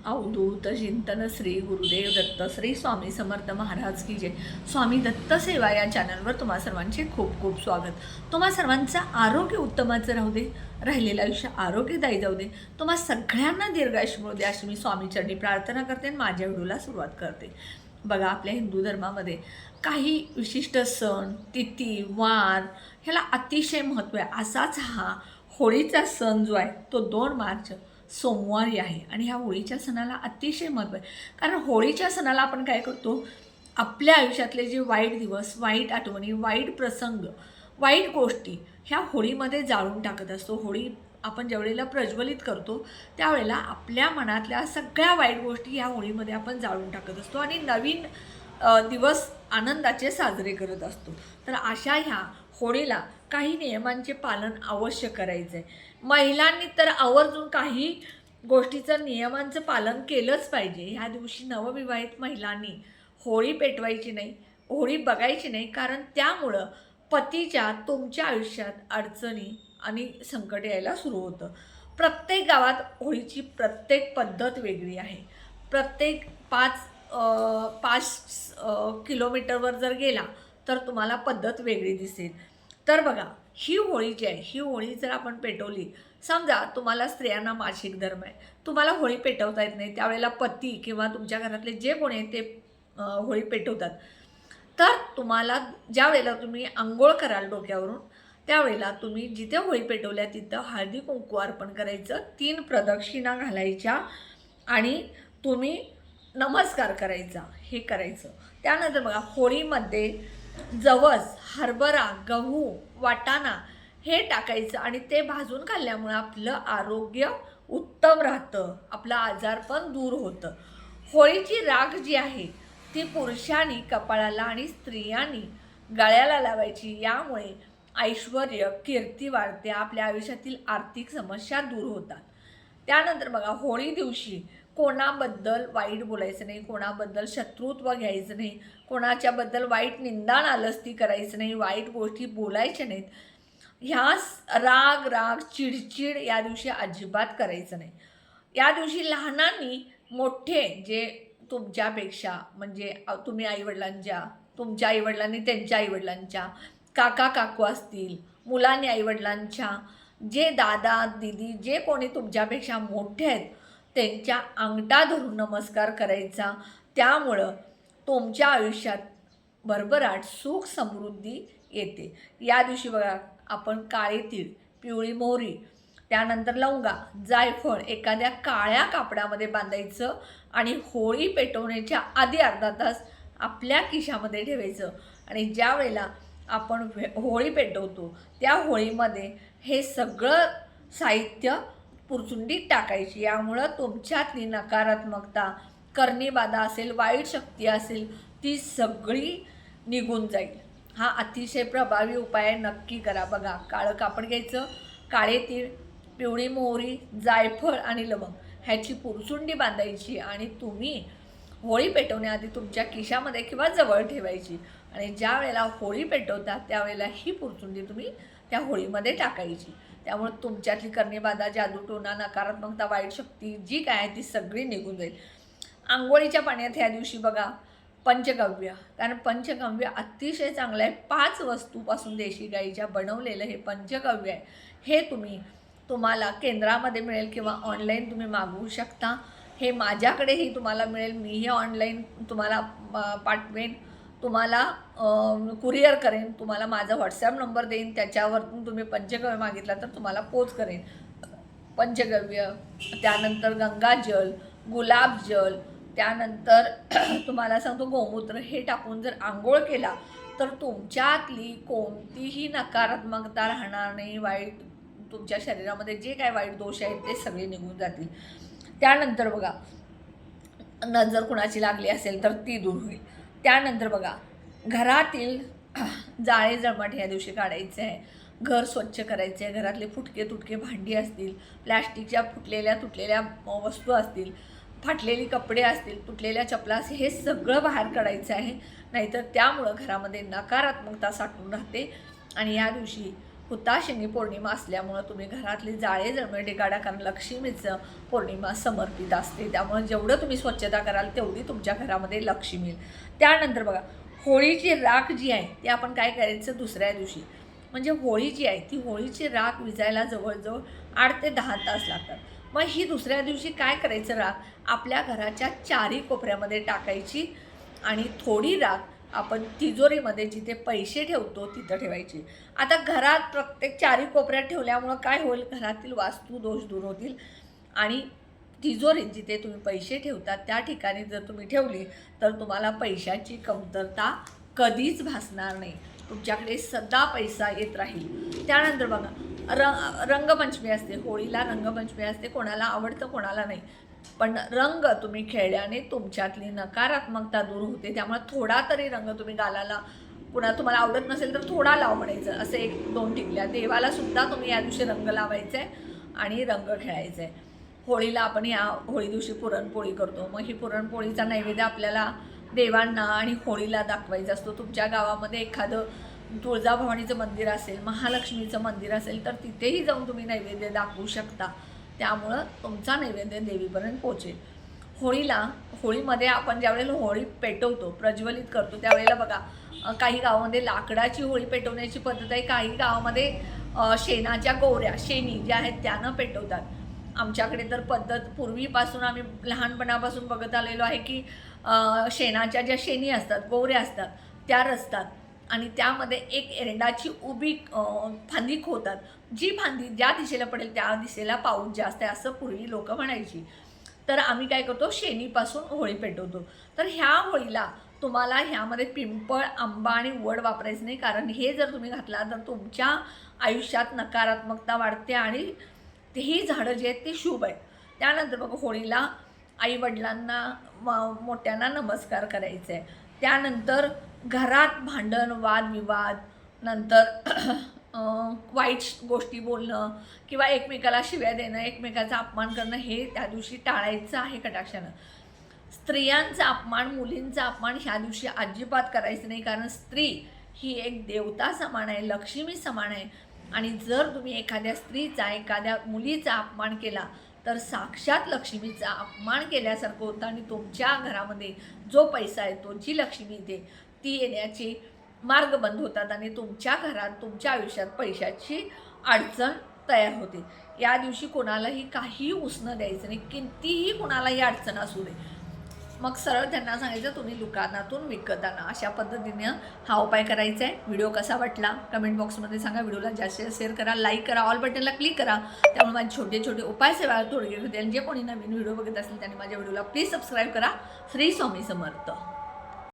अवधूत चिंतन श्री गुरुदेव दत्त श्री स्वामी समर्थ महाराज की जय। स्वामी दत्त सेवा या चॅनलवर तुम्हा सर्वांचे खूप खूप स्वागत। तुम्हा सर्वांचं आरोग्य उत्तमाचं राहू दे, राहिलेलं आयुष्य आरोग्यदायी जाऊ दे, तुम्हा सगळ्यांना दीर्घायुष्य मिळू दे अशी मी स्वामीचरणी प्रार्थना करते आणि माझ्या व्हिडिओला सुरुवात करते। बघा, आपल्या हिंदू धर्मामध्ये काही विशिष्ट सण, तिथी, वार ह्याला अतिशय महत्त्व आहे। असाच हा होळीचा सण जो आहे तो 2 मार्च सोमवारी आहे आणि ह्या होळीच्या सणाला अतिशय महत्त्व आहे। कारण होळीच्या सणाला आपण काय करतो, आपल्या आयुष्यातले जे वाईट दिवस, वाईट आठवणी, वाईट प्रसंग, वाईट गोष्टी ह्या होळीमध्ये जाळून टाकत असतो। होळी आपण ज्यावेळेला प्रज्वलित करतो त्यावेळेला आपल्या मनातल्या सगळ्या वाईट गोष्टी ह्या होळीमध्ये आपण जाळून टाकत असतो आणि नवीन दिवस आनंदाचे साजरे करत असतो। तर अशा ह्या होळीला काही नियमांचे पालन अवश्य करायचं आहे। महिलांनी तर आवर्जून काही गोष्टीचं नियमांचं पालन केलंच पाहिजे। ह्या दिवशी नवविवाहित महिलांनी होळी पेटवायची नाही, होळी बघायची नाही, कारण त्यामुळं पतीच्या तुमच्या आयुष्यात अडचणी आणि संकट यायला सुरू होतं। प्रत्येक गावात होळीची प्रत्येक पद्धत वेगळी आहे। प्रत्येक 5 किलोमीटरवर जर गेला तर तुम्हाला पद्धत वेगळी दिसेल। तर बघा, ही होळी जी आहे, ही होळी जर आपण पेटवली, समजा तुम्हाला स्त्रियांना मासिक धर्म आहे, तुम्हाला होळी पेटवता येत नाही, त्यावेळेला पती किंवा तुमच्या घरातले जे कोणी आहेत ते होळी पेटवतात, तर तुम्हाला ज्या वेळेला तुम्ही अंघोळ कराल डोक्यावरून, त्यावेळेला तुम्ही जिथे होळी पेटवल्या तिथं हळदी कुंकू अर्पण करायचं, 3 प्रदक्षिणा घालायच्या आणि तुम्ही नमस्कार करायचा, हे करायचं। त्यानंतर बघा, होळीमध्ये जवस, हरभरा, गहू, वाटाणा हे टाकायचं आणि ते भाजून खाल्ल्यामुळे आपलं आरोग्य उत्तम राहतं, आपलं आजारपण दूर होतं। होळीची राख जी आहे ती पुरुषांनी कपाळाला आणि स्त्रियांनी गळ्याला लावायची, यामुळे ऐश्वर्य, कीर्ती वाढते, आपल्या आयुष्यातील आर्थिक समस्या दूर होतात। त्यानंतर बघा, होळी दिवशी कोणाबद्दल वाईट बोलायचं नाही, कोणाबद्दल शत्रुत्व घ्यायचं नाही, कोणाच्याबद्दल वाईट निंदा नालस्ती करायचं नाही, वाईट गोष्टी बोलायच्या नाहीत। ह्या राग, चिडचिड या दिवशी अजिबात करायचं नाही। या दिवशी लहानांनी मोठे जे तुमच्यापेक्षा, म्हणजे तुम्ही आईवडिलांच्या, तुमच्या आईवडिलांनी त्यांच्या आईवडिलांच्या, काका काकू असतील, मुलांनी आईवडिलांच्या, जे दादा दीदी जे कोणी तुमच्यापेक्षा मोठे आहेत त्यांच्या अंगठा धरून नमस्कार करायचा। त्यामुळं तुमच्या आयुष्यात भरभराट, सुख, समृद्धी येते। या दिवशी बघा, आपण काळे तीळ, पिवळी मोहरी, त्यानंतर लवंगा, जायफळ एखाद्या काळ्या कापडामध्ये बांधायचं आणि होळी पेटवण्याच्या आधी अर्धा तास आपल्या खिशामध्ये ठेवायचं आणि ज्या वेळेला आपण होळी पेटवतो त्या होळीमध्ये हे सगळं साहित्य पुरचुंडीत टाकायची। यामुळं तुमच्यातली नकारात्मकता, करणीबाधा असेल, वाईट शक्ती असेल, ती सगळी निघून जाईल। हा अतिशय प्रभावी उपाय नक्की करा। बघा, काळं कापड घ्यायचं, काळे तीळ, पिवळी मोहरी, जायफळ आणि लवंग ह्याची पुरचुंडी बांधायची आणि तुम्ही होळी पेटवण्याआधी तुमच्या खिशामध्ये किंवा जवळ ठेवायची आणि ज्या वेळेला होळी पेटवतात त्यावेळेला ही पुरचुंडी तुम्ही त्या होळीमध्ये टाकायची। त्यामुळे तुमच्यातली करणीबाधा, जादूटोणा, नकारात्मकता, वाईट शक्ती जी काय आहे ती सगळी निघून जाईल। आंघोळीच्या पाण्यात ह्या दिवशी बघा पंचगव्य, कारण पंचगव्य अतिशय चांगलं आहे। 5 वस्तूपासून देशी गाईच्या बनवलेलं हे पंचगव्य आहे। हे तुम्हाला केंद्रामध्ये मिळेल किंवा ऑनलाईन तुम्ही मागवू शकता। हे माझ्याकडेही तुम्हाला मिळेल, मीही ऑनलाईन तुम्हाला पाठवेन, तुम्हाला कुरिअर करेन, तुम्हाला माझा व्हॉट्सॲप नंबर देईन, त्याच्यावरतून तुम्ही पंचगव्य मागितला तर तुम्हाला पोच करेन। पंचगव्य, त्यानंतर गंगाजल, गुलाबजल, त्यानंतर तुम्हाला सांगतो गोमूत्र, हे टाकून जर आंघोळ केला तर तुमच्यातली कोणतीही नकारात्मकता राहणार नाही, वाईट तुमच्या शरीरामध्ये जे काय वाईट दोष आहेत ते सगळे निघून जातील। त्यानंतर बघा, नजर कुणाची लागली असेल तर ती दूर होईल। त्यानंतर बघा, घरातील जाळे जळमट ह्या दिवशी काढायचे आहे, घर स्वच्छ करायचे आहे, घरातले फुटके तुटके भांडी असतील, प्लॅस्टिकच्या फुटलेल्या तुटलेल्या वस्तू असतील, फाटलेली कपडे असतील, तुटलेल्या चपला असतील, हे सगळं बाहेर काढायचं आहे, नाहीतर त्यामुळं घरामध्ये नकारात्मकता साठून राहते। आणि या दिवशी हुताशनी पौर्णिमा असल्यामुळं तुम्ही घरातली जाळे जळमळे काढा, कारण लक्ष्मीचं पौर्णिमा समर्पित असते. त्यामुळे जेवढं तुम्ही स्वच्छता कराल तेवढी तुमच्या घरामध्ये लक्ष्मी येईल. त्यानंतर बघा, होळीची राख जी आहे ती आपण काय करायचं दुसऱ्या दिवशी, म्हणजे होळी जी आहे ती होळीची राख विजायला जवळजवळ 8 ते 10 तास लागतात. मग ही दुसऱ्या दिवशी काय करायचं, राख आपल्या घराच्या चारी कोपऱ्यामध्ये टाकायची आणि थोडी राख आपण तिजोरीमध्ये जिथे पैसे ठेवतो तिथं ठेवायची. आता घरात प्रत्येक चारी कोपऱ्यात ठेवल्यामुळं काय होईल, घरातील वास्तू दोष दूर होतील आणि तिजोरीत जिथे तुम्ही पैसे ठेवतात त्या ठिकाणी जर तुम्ही ठेवली तर तुम्हाला पैशाची कमतरता कधीच भासणार नाही. तुमच्याकडे सदा पैसा येत राहील. त्यानंतर बघा, रंगपंचमी असते, होळीला रंगपंचमी असते. कोणाला आवडतं कोणाला नाही, पण रंग तुम्ही खेळल्याने तुमच्यातली नकारात्मकता दूर होते. त्यामुळे थोडा तरी रंग तुम्ही गालाला, पुन्हा तुम्हाला आवडत नसेल तर थोडा लाव म्हणायचं, असं 1-2 टिकल्या. देवाला सुद्धा तुम्ही या दिवशी रंग लावायचा आहे आणि रंग खेळायचा आहे. होळीला आपण या होळी दिवशी पुरणपोळी करतो. मग ही पुरणपोळीचा नैवेद्य आपल्याला देवांना आणि होळीला दाखवायचा असतो. तुमच्या गावामध्ये एखादं तुळजाभवानीचं मंदिर असेल, महालक्ष्मीचं मंदिर असेल तर तिथेही जाऊन तुम्ही नैवेद्य दाखवू शकता. त्यामुळं तुमचा नैवेद्य देवीपर्यंत पोचेल. होळीमध्ये आपण ज्यावेळेला होळी पेटवतो, प्रज्वलित करतो, त्यावेळेला बघा काही गावामध्ये लाकडाची होळी पेटवण्याची पद्धत आहे, काही गावामध्ये शेणाच्या गोवऱ्या, शेणी ज्या आहेत त्यानं पेटवतात. आमच्याकडे तर पद्धत पूर्वीपासून आम्ही लहानपणापासून बघत आलेलो आहे की शेणाच्या ज्या शेणी असतात, गोवऱ्या असतात त्या रचतात आणि त्यामध्ये एक एरंडाची उभी फांदी खोतात. जी फांदी ज्या दिशेला पडेल त्या दिशेला पाऊस जास्त आहे असं पूर्वी लोक म्हणायची. तर आम्ही काय करतो, शेणीपासून होळी पेटवतो. तर ह्या होळीला तुम्हाला ह्यामध्ये पिंपळ, आंबा आणि वड वापरायचं नाही, कारण हे जर तुम्ही घातला तर तुमच्या आयुष्यात नकारात्मकता वाढते आणि ही झाडं जी आहेत ती शुभ आहेत. त्यानंतर बघा, होळीला आईवडिलांना मोठ्यांना नमस्कार करायचा आहे. त्यानंतर घरात भांडण, वादविवाद, नंतर वाईट गोष्टी बोलणं किंवा एकमेकाला शिव्या देणं, एकमेकाचा अपमान करणं हे त्या दिवशी टाळायचं आहे कटाक्षानं. स्त्रियांचा अपमान, मुलींचा अपमान ह्या दिवशी अजिबात करायचं नाही, कारण स्त्री ही एक देवता समान आहे, लक्ष्मी समान आहे आणि जर तुम्ही एखाद्या स्त्रीचा, एखाद्या मुलीचा अपमान केला तर साक्षात लक्ष्मीचा अपमान केल्यासारखं होतं आणि तुमच्या घरामध्ये जो पैसा येतो, जी लक्ष्मी येते ती येण्याची मार्ग बंद होतात आणि तुमच्या घरात, तुमच्या आयुष्यात पैशाची अडचण तयार होते. या दिवशी कोणालाही काहीही उसणं द्यायचं नाही, कितीही कोणालाही अडचण असू दे. मग सरळ त्यांना सांगायचं तुम्ही दुकानातून विकत आणा. अशा पद्धतीने हा उपाय करायचा आहे. व्हिडिओ कसा वाटला कमेंट बॉक्समध्ये सांगा. व्हिडिओला जास्त शेअर करा, लाईक करा, ऑल बटनला क्लिक करा. त्यामुळे माझे छोटे छोटे उपाय सेवा थोडे होते. जे कोणी नवीन व्हिडिओ बघत असेल त्यांनी माझ्या व्हिडिओला प्लीज सबस्क्राईब करा. श्री स्वामी समर्थ.